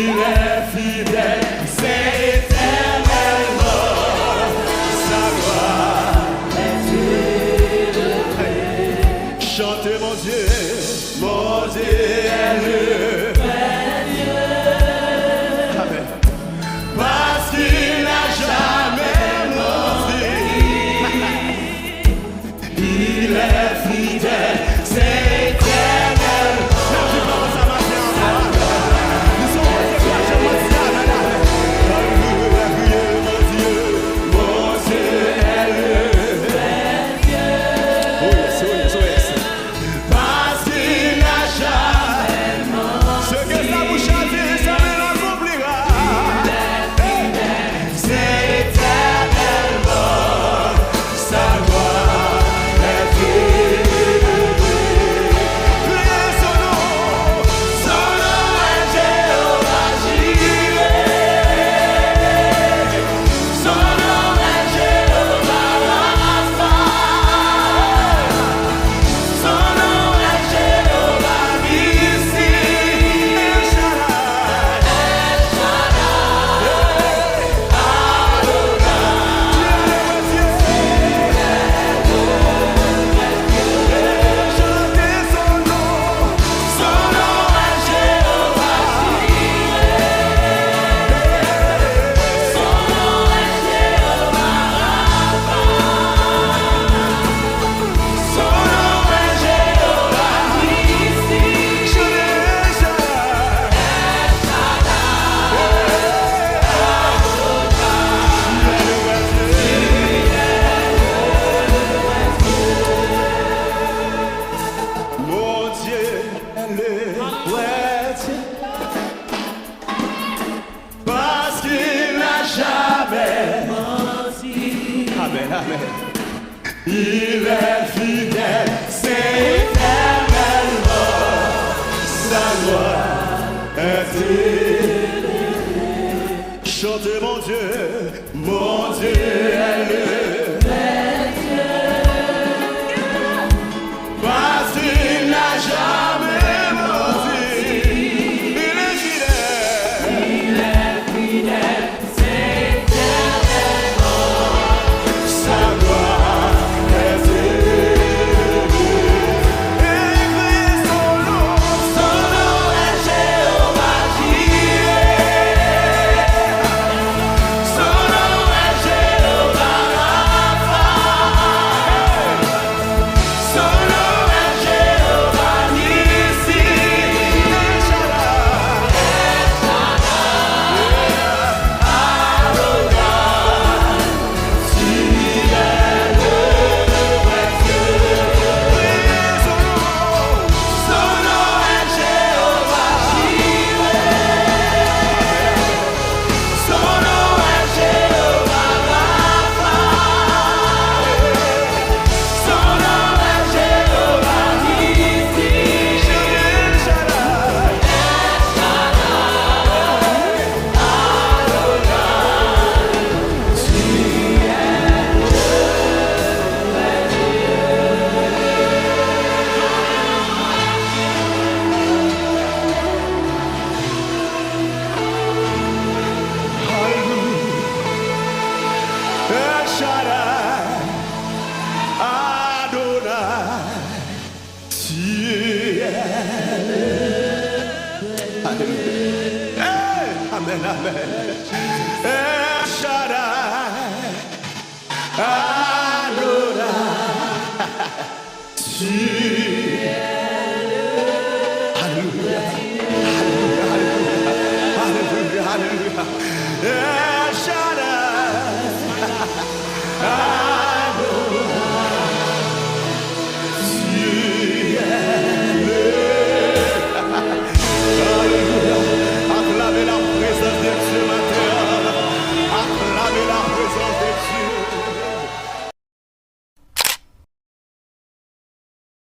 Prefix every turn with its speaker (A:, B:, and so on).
A: Il est fidèle, c'est éternellement. Sa gloire est élevée. Chantez mon Dieu est le vrai Dieu. Amen. Parce qu'il n'a jamais menti. Il est fidèle, c'est éternel. Parce qu'il n'a jamais menti. Amen, amen. Il est fidèle, c'est éternellement. Sa gloire est élevée. Chantez mon Dieu est le vrai Dieu. Parce qu'il n'a jamais menti. Il est fidèle, c'est éternellement. Sa gloire est élevée. Et son nom est Jéhovah Jireh. Son nom est Jéhovah Rapha. Son nom est Jéhovah Nissi. El Shaddai. El Shaddai, Adonai, tu es le Alléluia. Hey, amen, amen. El Shaddai, Adonai, tu